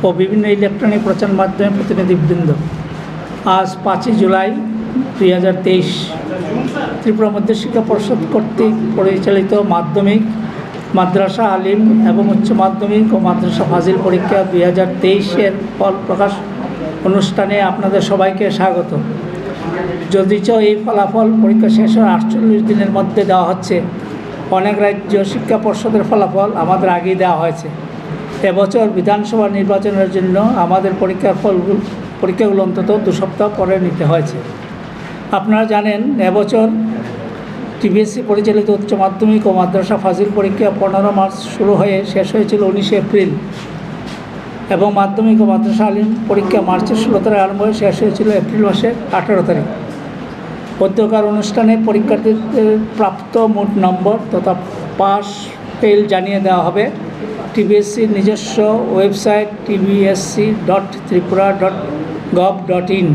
ও বিভিন্ন ইলেকট্রনিক প্রচার মাধ্যমে প্রতিনিধিবৃন্দ, আজ 5 জুলাই 2023 ত্রিপুরা মধ্য শিক্ষা পর্ষদ কর্তৃক পরিচালিত মাধ্যমিক, মাদ্রাসা আলিম এবং উচ্চ মাধ্যমিক ও মাদ্রাসা ফাজিল পরীক্ষা 2023-এর ফল প্রকাশ অনুষ্ঠানে আপনাদের সবাইকে স্বাগত। যদিচ এই ফলাফল পরীক্ষা শেষ হওয়ার 48 দিনের মধ্যে দেওয়া হচ্ছে, অনেক রাজ্য শিক্ষা পর্ষদের ফলাফল আমাদের আগেই দেওয়া হয়েছে। এবছর বিধানসভা নির্বাচনের জন্য আমাদের পরীক্ষাগুলো অন্তত 2 সপ্তাহ পরে নিতে হয়েছে। আপনারা জানেন, এবছর TBSE পরিচালিত উচ্চ মাধ্যমিক ও মাদ্রাসা ফাজিল পরীক্ষা 15 মার্চ শুরু হয়ে শেষ হয়েছিল 19 এপ্রিল এবং মাধ্যমিক ও মাদ্রাসা আলিম পরীক্ষা মার্চের 16 তারিখ আরম্ভ হয়ে শেষ হয়েছিল এপ্রিল মাসের 18 তারিখ। মধ্যকার অনুষ্ঠানে পরীক্ষার্থীদের প্রাপ্ত মোট নম্বর তথা পাস ফেল জানিয়ে দেওয়া হবে TBSEর নিজস্ব ওয়েবসাইট tbsc.tripura.gov.in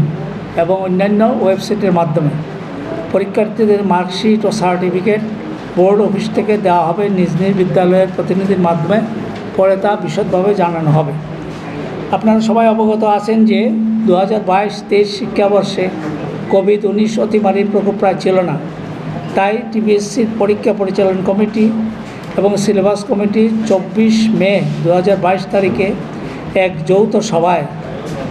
এবং অন্যান্য ওয়েবসাইটের মাধ্যমে। পরীক্ষার্থীদের মার্কশিট ও সার্টিফিকেট বোর্ড অফিস থেকে দেওয়া হবে নিজ নিজ বিদ্যালয়ের প্রতিনিধির মাধ্যমে, পরে তা বিশদভাবে জানানো হবে। আপনারা সবাই অবগত আছেন যে 2022-23 শিক্ষাবর্ষে কোভিড-19 অতিমারীর প্রকোপ প্রায় ছিল না। তাই TBSEর পরীক্ষা পরিচালন কমিটি এবং সিলেবাস কমিটি 24 মে 2022 তারিখে এক যৌথ সভায়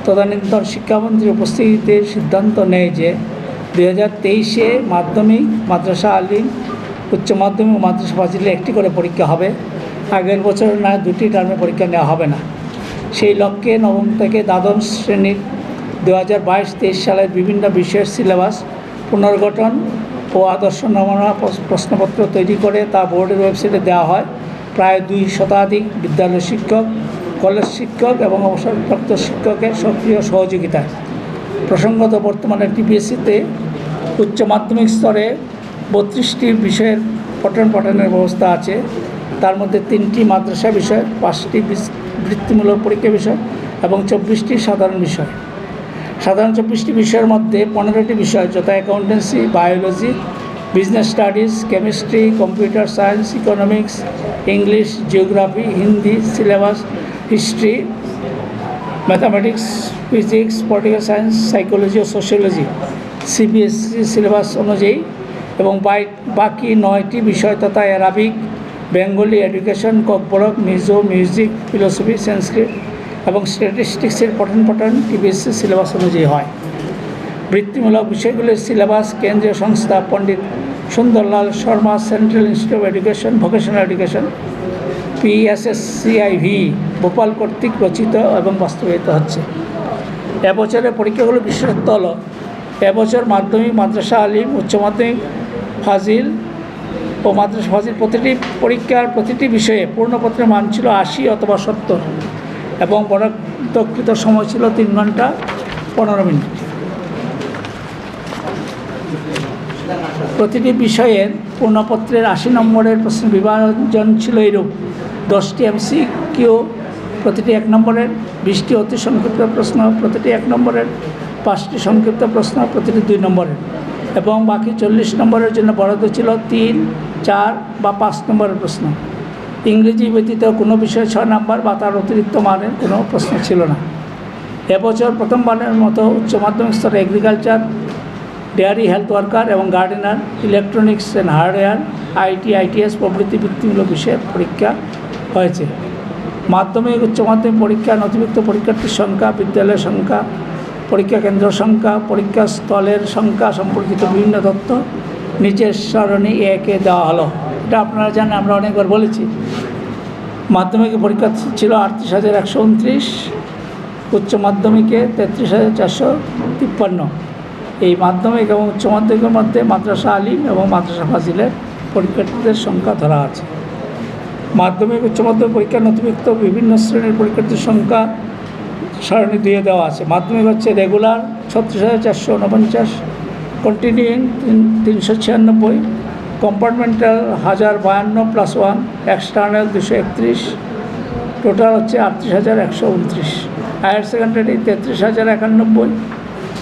তদানীন্তন শিক্ষামন্ত্রীর উপস্থিতিতে সিদ্ধান্ত নেয় যে 2023-এ মাধ্যমিক, মাদ্রাসা আলিম, উচ্চ মাধ্যমিক ও মাদ্রাসা ফাজিলে একটি করে পরীক্ষা হবে। আগের বছর না 2টি টার্মে পরীক্ষা নেওয়া হবে না। সেই লক্ষ্যে নবম থেকে দ্বাদশ শ্রেণীর 2022-23 সালের বিভিন্ন বিষয়ের সিলেবাস পুনর্গঠন ও আদর্শ নমুনা প্রশ্নপত্র তৈরি করে তা বোর্ডের ওয়েবসাইটে দেওয়া হয়। প্রায় 2 শতাধিক বিদ্যালয় শিক্ষক, কলেজ শিক্ষক এবং অবসরপ্রাপ্ত শিক্ষকের সক্রিয় সহযোগিতায়। প্রসঙ্গত, বর্তমানে TBSE-তে উচ্চ মাধ্যমিক স্তরে 32টি বিষয়ের পঠন পাঠনের ব্যবস্থা আছে। তার মধ্যে 3টি মাদ্রাসা বিষয়, 5টি বৃত্তিমূলক পরীক্ষা বিষয় এবং 24টি সাধারণ বিষয়। সাধারণ 24টি বিষয়ের মধ্যে 15টি বিষয় যথা accountancy, biology, business studies, chemistry, computer science, economics, English, geography, Hindi syllabus, history, mathematics, physics, political science, psychology ও সোশিওলজি CBSE সিলেবাস অনুযায়ী এবং বাকি 9টি বিষয় তথা Arabic, Bengali, education, Kokborok, Mizo, music, philosophy, সংস্কৃত এবং স্ট্যাটিস্টিক্সের পঠন TBSE সিলেবাস অনুযায়ী হয়। বৃত্তিমূলক বিষয়গুলির সিলেবাস কেন্দ্রীয় সংস্থা Pandit Sundarlal Sharma central institute of education, vocational education PSSCIV Bhopal কর্তৃক রচিত এবং বাস্তবায়িত হচ্ছে। এবছরের পরীক্ষাগুলোর বিশেষত্ব হলো, এবছর মাধ্যমিক, মাদ্রাসা আলিম, উচ্চ মাধ্যমিক ফাজিল ও মাদ্রাসা ফাজিল প্রতিটি পরীক্ষার প্রতিটি বিষয়ে পূর্ণপত্রের মান ছিল 80 অথবা 70 এবং বরাদ্দকৃত সময় ছিল 3 ঘন্টা 15 মিনিট। প্রতিটি বিষয়ের পূর্ণপত্রের 80 নম্বরের প্রশ্ন বিভাজন ছিল এইরূপ: 10টি MCQ প্রতিটি 1 নম্বরের, 20টি অতি সংক্ষিপ্ত প্রশ্ন প্রতিটি 1 নম্বরের, 5টি সংক্ষিপ্ত প্রশ্ন প্রতিটি 2 নম্বরের এবং বাকি 40 নম্বরের জন্য বরাদ্দ ছিল 3, 4 বা 5 নম্বরের প্রশ্ন। ইংরেজি ব্যতীত কোনো বিষয়ে 6 নম্বর বা তার অতিরিক্ত মানের কোনো প্রশ্ন ছিল না। এবছর প্রথমবারের মতো উচ্চ মাধ্যমিক স্তরে এগ্রিকালচার, ডেয়ারি হেলথ ওয়ার্কার এবং gardener, electronics and hardware, IT, ITS প্রভৃতি বৃত্তিমূলক বিষয়ের পরীক্ষা হয়েছে। মাধ্যমিক, উচ্চ মাধ্যমিক পরীক্ষা নথিভুক্ত পরীক্ষার্থীর সংখ্যা, বিদ্যালয়ের সংখ্যা, পরীক্ষা কেন্দ্র সংখ্যা, পরীক্ষা স্থলের সংখ্যা সম্পর্কিত বিভিন্ন তথ্য নিচের সারণী 1-এ দেওয়া হলো। এটা আপনারা জানেন, আমরা অনেকবার বলেছি। মাধ্যমিকে পরীক্ষা ছিল 38,129, উচ্চ মাধ্যমিকে 33,453। এই মাধ্যমিক এবং উচ্চ মাধ্যমিকের মধ্যে মাদ্রাসা আলিম এবং মাদ্রাসা ফাজিলের পরীক্ষার্থীদের সংখ্যা ধরা আছে। মাধ্যমিক, উচ্চ মাধ্যমিক পরীক্ষা নথিভুক্ত বিভিন্ন শ্রেণীর পরীক্ষার্থীর সংখ্যা সারণী দিয়ে দেওয়া আছে। মাধ্যমিক হচ্ছে regular 36,449, continuing 396, compartmental 1052 + 1, external 231, total হচ্ছে 38,129। Higher secondary 33,091,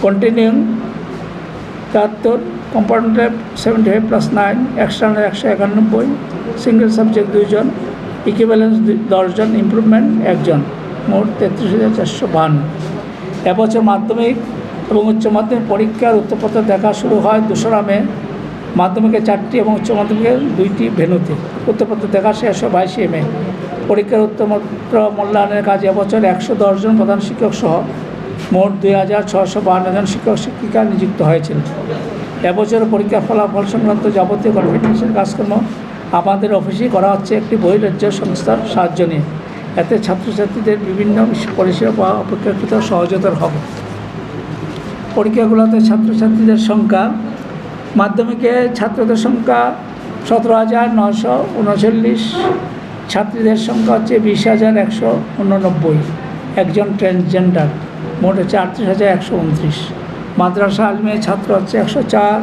continuing 73, compartmental 75 + 9, external 191, single subject 2 জন, ইকুইভ্যালেন্স 10 জন, ইমপ্রুভমেন্ট 1 জন। মোট 33,452। এবছর মাধ্যমিক এবং উচ্চ মাধ্যমিক পরীক্ষার উত্তরপত্র দেখা শুরু হয় 2রা মে। মাধ্যমিকে 4টি এবং উচ্চ মাধ্যমিকের 2টি ভেন্যুতে। উত্তরপত্র দেখা শেষ হয় 22শে মে। পরীক্ষার উত্তরপত্র মূল্যায়নের কাজে এবছর 110 জন প্রধান শিক্ষক সহ মোট 2,652 জন শিক্ষক শিক্ষিকা নিযুক্ত হয়েছিল। এবছর পরীক্ষার ফলাফল সংক্রান্ত যাবতীয় কনফিডেন্সিয়াল কাজকর্ম আমাদের অফিসেই করা হচ্ছে একটি বহিরাজ্য সংস্থার সাহায্য নিয়ে। এতে ছাত্রছাত্রীদের বিভিন্ন পরিষেবা পাওয়া অপেক্ষাকৃত সহজতর হবে। পরীক্ষাগুলোতে ছাত্রছাত্রীদের সংখ্যা: মাধ্যমিকে ছাত্রদের সংখ্যা 17,939, ছাত্রীদের সংখ্যা হচ্ছে 20,189, একজন ট্রান্সজেন্ডার, মোট হচ্ছে 38,129। মাদ্রাসা আলিমে ছাত্র হচ্ছে 104,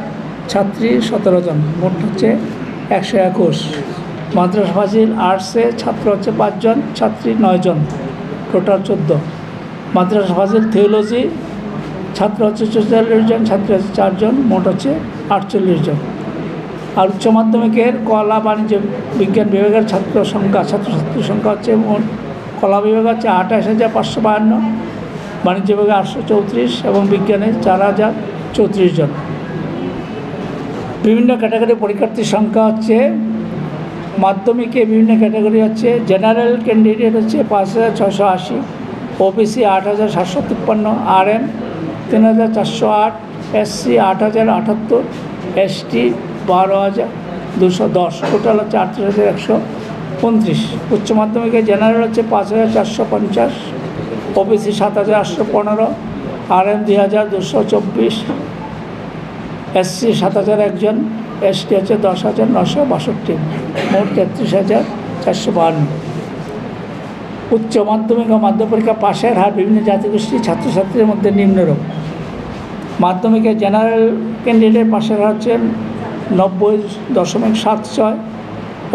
ছাত্রী 17 জন, মোট হচ্ছে 121। মাদ্রাসা ফাজিল আর্টসে ছাত্র হচ্ছে 5 জন, ছাত্রী 9 জন, টোটাল 14। মাদ্রাসা ফাজিল থিওলজি ছাত্র হচ্ছে 44 জন, ছাত্রী হচ্ছে 4 জন, মোট হচ্ছে 48 জন। আর উচ্চ মাধ্যমিকের কলা বাণিজ্য বিজ্ঞান বিভাগের ছাত্রছাত্রীর সংখ্যা হচ্ছে মোট কলা বিভাগে হচ্ছে 28,552, বাণিজ্য বিভাগে 834 এবং বিজ্ঞানে 4,034 জন। বিভিন্ন ক্যাটাগরি পরীক্ষার্থীর সংখ্যা হচ্ছে: মাধ্যমিকে বিভিন্ন ক্যাটাগরি হচ্ছে জেনারেল ক্যান্ডিডেট হচ্ছে 5,680, OBC 8,753, RM 3,408, SC 8,078, ST 12,210, total হচ্ছে 38,129। উচ্চ মাধ্যমিকে জেনারেল হচ্ছে 5,450, ওবিসি 7,815, RM 2,224, SC 7,001 জন, ST হচ্ছে 10,962, মোট 33,452। উচ্চ মাধ্যমিক ও মাধ্যমিক পরীক্ষা পাশের হার বিভিন্ন জাতিগোষ্ঠীর ছাত্রছাত্রীদের মধ্যে নিম্নরূপ: মাধ্যমিকে জেনারেল ক্যান্ডিডেট পাশের হার হচ্ছে 90.76,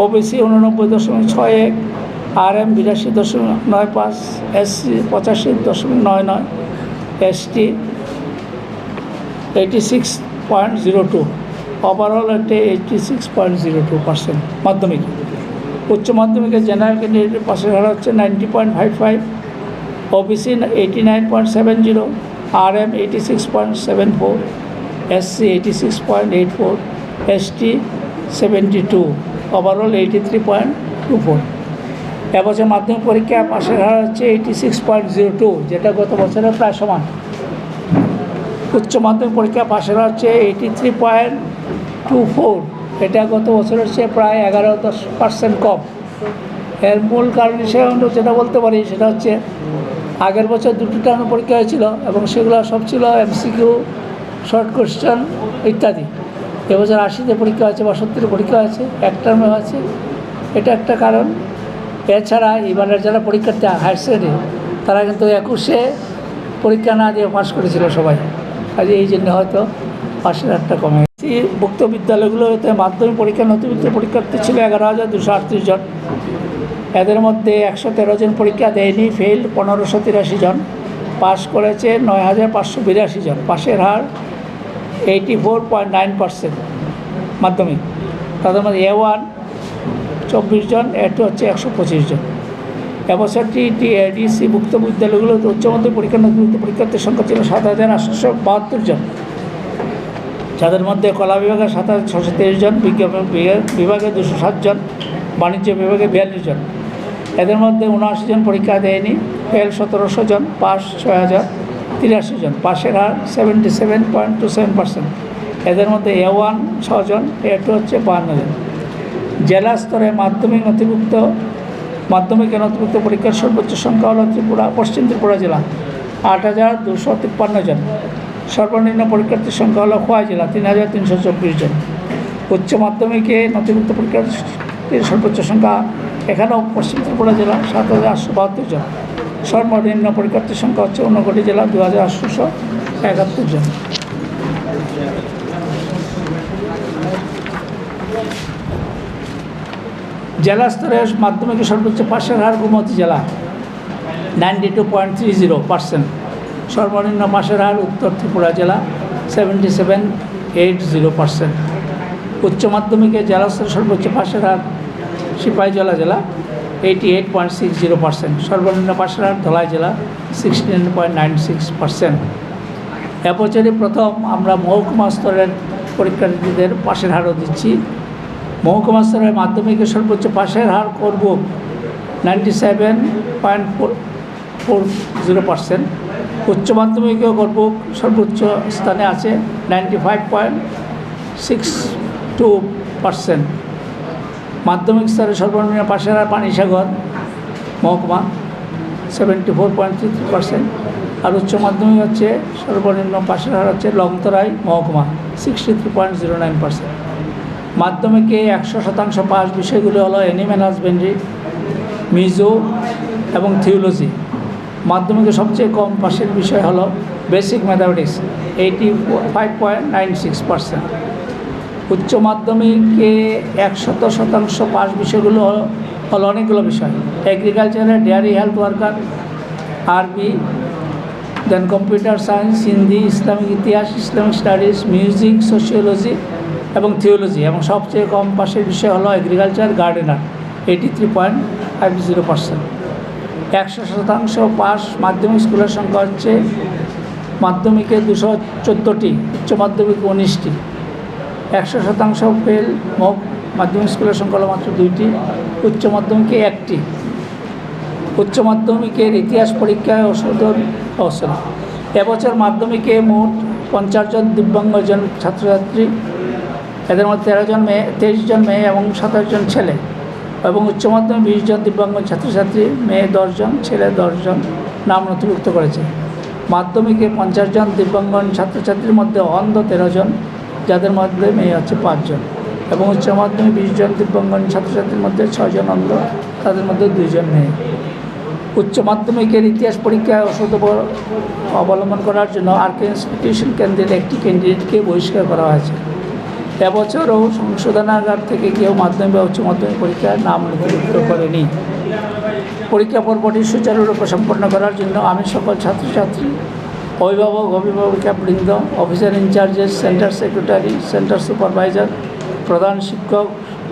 OBC 89.61, RM 82.95, SC 85.99, ST 86.02, overall হচ্ছে 86.02% মাধ্যমিক। উচ্চ মাধ্যমিকে জেনারেল ক্যান্ডিডেটের পাশের হার হচ্ছে 90.55, OBC 89.70, RM 86.74, SC 86.84, ST 72, overall 83.24। এবছর মাধ্যমিক পরীক্ষা পাশের হার হচ্ছে 86.02, যেটা গত বছরের প্রায় সমান। উচ্চ মাধ্যমিক পরীক্ষা পাশের হার হচ্ছে 83.24, এটা গত বছরের চেয়ে প্রায় 11% কম। এর মূল কারণ হিসেবে আমরা যেটা বলতে পারি সেটা হচ্ছে আগের বছর 2টি টার্ম পরীক্ষা হয়েছিল এবং সেগুলো সব ছিল MCQ, শর্ট কোশ্চেন ইত্যাদি। এবছর 80তে পরীক্ষা হয়েছে, 62 পরীক্ষা হয়েছে, এক টার্মে হয়েছে, এটা একটা কারণ। এছাড়া এবারের যারা পরীক্ষার্থী হায়ার সেকেন্ডারি তারা কিন্তু 21-এ পরীক্ষা না দিয়ে পাশ করেছিল সবাই, কাজে এই জন্য হয়তো পাশের হারটা কমে গেছে। ভুক্ত বিদ্যালয়গুলোতে মাধ্যমিক পরীক্ষা নথিভুক্ত পরীক্ষার্থী ছিল 11,238 জন। এদের মধ্যে 113 জন পরীক্ষা দেয়নি, ফেল 1,583 জন, পাশ করেছে 9,582 জন। পাশের হার 84.9% মাধ্যমিক। তাদের মধ্যে A1 24 জন, A2 হচ্ছে 125 জন। এবছর TDC ভুক্ত বিদ্যালয়গুলোতে উচ্চ মাধ্যমিক পরীক্ষা নথিভুক্ত পরীক্ষার্থীর সংখ্যা ছিল 7,872 জন, যাদের মধ্যে কলা বিভাগে 7,623 জন, বিজ্ঞান বিভাগে 207 জন, বাণিজ্য বিভাগে 42 জন। এদের মধ্যে 79 জন পরীক্ষা দেয়নি, ফেল 1,700 জন, পাস 6,083 জন। পাশের হার 77.27%। এদের মধ্যে A1 6 জন, A2 হচ্ছে 52 জন। জেলা স্তরে মাধ্যমিকে নথিভুক্ত পরীক্ষার সর্বোচ্চ সংখ্যা হল পশ্চিম ত্রিপুরা জেলা 8,253 জন। সর্বনিম্ন পরীক্ষার্থীর সংখ্যা হল খোয়াই জেলা 3,324 জন। উচ্চ মাধ্যমিকে নথিভুক্ত পরীক্ষার্থীর সর্বোচ্চ সংখ্যা এখানেও পশ্চিম ত্রিপুরা জেলা 7,872 জন। সর্বনিম্ন পরীক্ষার্থীর সংখ্যা হচ্ছে ঊনকোটি জেলা 2,871 জন। জেলা স্তরে মাধ্যমিকে সর্বোচ্চ পাশের হার গোমতী জেলা 92.30%। সর্বনিম্ন পাশের হার উত্তর ত্রিপুরা জেলা 77.80%। উচ্চ মাধ্যমিকে জেলা স্তরে সর্বোচ্চ পাশের হার সিপাহীজলা জেলা 88.60%। সর্বনিম্ন পাশের হার ধলাই জেলা 69.96%। এবছরই প্রথম আমরা মহকুমা স্তরের পরীক্ষার্থীদের পাশের হারও দিচ্ছি। মহকুমা স্তরের মাধ্যমিকের সর্বোচ্চ পাশের হার করব 97.40%। উচ্চ মাধ্যমিকেও করব সর্বোচ্চ স্থানে আছে 95.62%। মাধ্যমিক স্তরে সর্বনিম্ন পাশের হার পানিসাগর মহকুমা 74.33%। আর উচ্চ মাধ্যমিক হচ্ছে সর্বনিম্ন পাশের হার হচ্ছে লংতরাই মহকুমা 63.09%। মাধ্যমিকে 100% পাস বিষয়গুলো হলো অ্যানিম্যাল হাজবেন্ডারি, মিজো এবং থিওলজি। মাধ্যমিকে সবচেয়ে কম পাশের বিষয় হলো বেসিক ম্যাথামেটিক্স 85.96%। উচ্চ মাধ্যমিকে 100% পাস বিষয়গুলো হলো অনেকগুলো বিষয়, এগ্রিকালচারে ডেয়ারি হেলথ ওয়ার্কার, আরবি, দেন কম্পিউটার সায়েন্স, হিন্দি, ইসলামিক ইতিহাস, ইসলামিক স্টাডিজ, মিউজিক, সোশিওলজি এবং থিওলজি। এবং সবচেয়ে কম পাশের বিষয় হলো এগ্রিকালচার গার্ডেনার 83.50%। 100% পাস মাধ্যমিক স্কুলের সংখ্যা হচ্ছে মাধ্যমিকে 214টি, উচ্চ মাধ্যমিকে 19টি। 100% ফেল মাধ্যমিক স্কুলের সংখ্যা হলো মাত্র 2টি, উচ্চ মাধ্যমিকে 1টি। উচ্চ মাধ্যমিকের ইতিহাস পরীক্ষায় অংশগ্রহণ। এবছর মাধ্যমিকে মোট 50 জন দিব্যাঙ্গজন ছাত্রছাত্রী, এদের মধ্যে 23 জন মেয়ে এবং 27 জন ছেলে। এবং উচ্চ মাধ্যমিক 20 জন দিব্যাঙ্গ ছাত্রছাত্রী, মেয়ে 10 জন, ছেলে 10 জন নাম নথিভুক্ত করেছে। মাধ্যমিকে 50 জন দিব্যাঙ্গ ছাত্রছাত্রীর মধ্যে অন্ধ 13 জন, যাদের মধ্যে মেয়ে হচ্ছে 5 জন। এবং উচ্চ মাধ্যমিক 20 জন দিব্যাঙ্গ ছাত্রছাত্রীর মধ্যে 6 জন অন্ধ, তাদের মধ্যে 2 জন মেয়ে। উচ্চ মাধ্যমিকের ইতিহাস পরীক্ষায় অসৎ অবলম্বন করার জন্য আরকে ইনস্টিটিউশন কেন্দ্রের একটি ক্যান্ডিডেটকে বহিষ্কার করা হয়েছে। এবছরও সংশোধনাগার থেকে কেউ মাধ্যমিক বা উচ্চ মাধ্যমিক পরীক্ষায় নাম নথিভুক্ত করেনি। পরীক্ষা পর্বটি সুচারুরূপে সম্পন্ন করার জন্য আমি সকল ছাত্রছাত্রী, অভিভাবক, অভিভাবিকাবৃন্দ, officer incharges, centre secretary, centre supervisor, প্রধান শিক্ষক,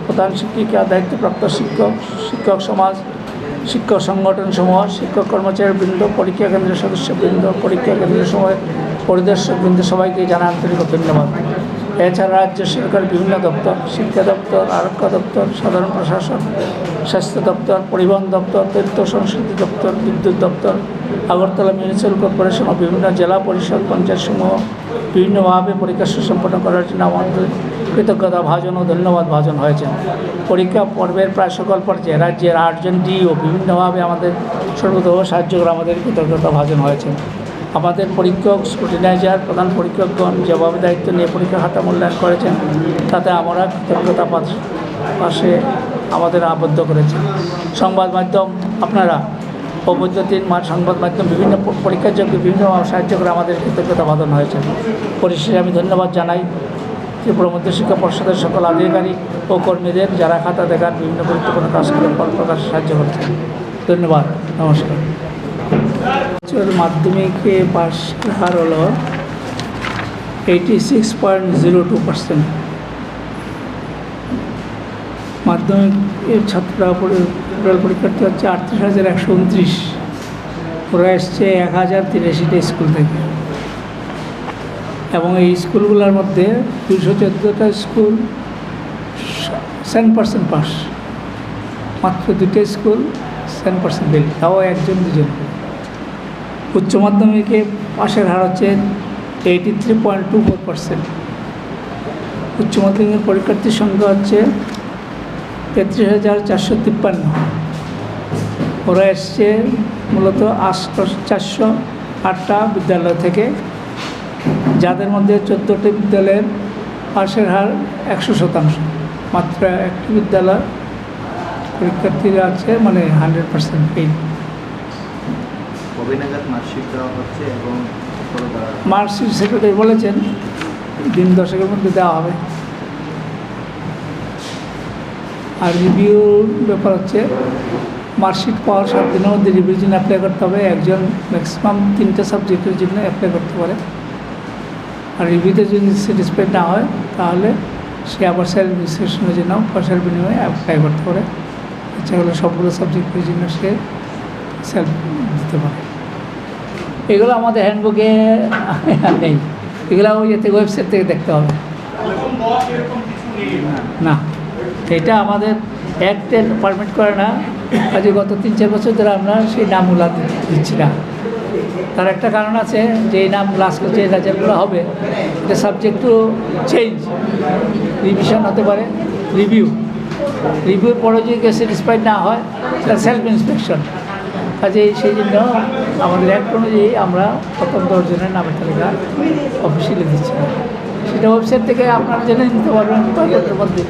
প্রধান শিক্ষিকা, দায়িত্বপ্রাপ্ত শিক্ষক, শিক্ষক সমাজ, শিক্ষক সংগঠন সমূহ, শিক্ষক কর্মচারীবৃন্দ, পরীক্ষা কেন্দ্রের সদস্যবৃন্দ, পরীক্ষা কেন্দ্রের সময় পরিদর্শকবৃন্দ সবাইকে জানাই আন্তরিক ধন্যবাদ। এছাড়া রাজ্য সরকারের বিভিন্ন দপ্তর, শিক্ষা দপ্তর, আরক্ষা দপ্তর, সাধারণ প্রশাসন, স্বাস্থ্য দপ্তর, পরিবহন দপ্তর, তথ্য সংস্কৃতি দপ্তর, বিদ্যুৎ দপ্তর, আগরতলা মিউনিসিপ্যাল কর্পোরেশন ও বিভিন্ন জেলা পরিষদ, পঞ্চায়েতসমূহ বিভিন্নভাবে পরীক্ষা সুসম্পন্ন করার জন্য আমাদের কৃতজ্ঞতা ভাজন ও ধন্যবাদ ভাজন হয়েছেন। পরীক্ষা পর্বের প্রায় সকল পর্যায়ে রাজ্যের 8 জন ডিও বিভিন্নভাবে আমাদের সর্বতভাবে সাহায্য করে আমাদের কৃতজ্ঞতা ভাজন হয়েছেন। আমাদের পরীক্ষক, স্ক্রুটিনাইজার, প্রধান পরীক্ষকগণ যেভাবে দায়িত্ব নিয়ে পরীক্ষা খাতা মূল্যায়ন করেছেন, তাতে আমরা কৃতজ্ঞতা পাশে আমাদের আবদ্ধ করেছেন। সংবাদ মাধ্যম আপনারা বৈদ্যুতিন সংবাদ মাধ্যম বিভিন্ন পরীক্ষার জন্য বিভিন্নভাবে সাহায্য করে আমাদের কৃতজ্ঞতা ভাজন হয়েছে। পরিশেষে আমি ধন্যবাদ জানাই ত্রিপুরা মধ্য শিক্ষা পর্ষদের সকল আধিকারিক ও কর্মীদের, যারা খাতা দেখার বিভিন্ন গুরুত্বপূর্ণ কাজ করে ফল প্রকাশে সাহায্য করেছেন। ধন্যবাদ, নমস্কার। মাধ্যমিকে পাস হার হলো 86.02%। মাধ্যমিকের ছাত্ররা পরীক্ষার্থী হচ্ছে 38,129। ওরা এসছে 1083টা স্কুল থেকে। এবং এই স্কুলগুলোর মধ্যে 214টা স্কুল 100% পাস, মাত্র 2টা স্কুল 100% ফেল, তাও 1-2 জন। উচ্চ মাধ্যমিকে পাশের হার হচ্ছে 83.24%। উচ্চ মাধ্যমিকের পরীক্ষার্থীর সংখ্যা হচ্ছে 33,453। ওরা এসছে মূলত 408টা বিদ্যালয় থেকে, যাদের মধ্যে 14টি বিদ্যালয়ের পাশের হার 100%। মাত্র একটি বিদ্যালয় পরীক্ষার্থীরা আছে 100% ফেল। মার্কশিট সেক্রেটারি বলেছেন দিন 10-এর মধ্যে দেওয়া হবে। আর রিভিউর ব্যাপার হচ্ছে মার্কশিট পাওয়ার 7 দিনের মধ্যে রিভিউর জন্য অ্যাপ্লাই করতে হবে। একজন ম্যাক্সিমাম 3টা সাবজেক্টের জন্য অ্যাপ্লাই করতে পারে। আর রিভিউতে যদি স্যাটিসফাইড না হয় তাহলে সে আবার সেলফ রেজিস্ট্রেশনের জন্য পয়সার বিনিময়ে অ্যাপ্লাই করতে পারে। ইচ্ছা করলে সবগুলো সাবজেক্ট প্রয়োজনীয় সে সেলফ দিতে পারে। এগুলো আমাদের হ্যান্ডবুকে নেই, এগুলো ওই থেকে ওয়েবসাইট থেকে দেখতে হবে। না, এটা আমাদের অ্যাক্টে পারমিট করে না, কাজে গত 3-4 বছর ধরে আমরা সেই নামগুলো দিচ্ছি না। তার একটা কারণ আছে যে এই নামগুলো আজকে যে রেজাল্টগুলো হবে এটা সাবজেক্ট টু চেঞ্জ, রিভিশন হতে পারে, রিভিউর পরে যদি কেউ স্যাটিসফাইড না হয় সেটা সেলফ ইন্সপেকশন। কাজে সেই জন্য আমাদের অ্যাক্ট অনুযায়ী আমরা প্রথম 10 জনের নামের তালিকা অফিসিয়ালি দিচ্ছি না, সেটা ওয়েবসাইট থেকে আপনারা জেনে নিতে পারবেন 5 মিনিটের মধ্যে।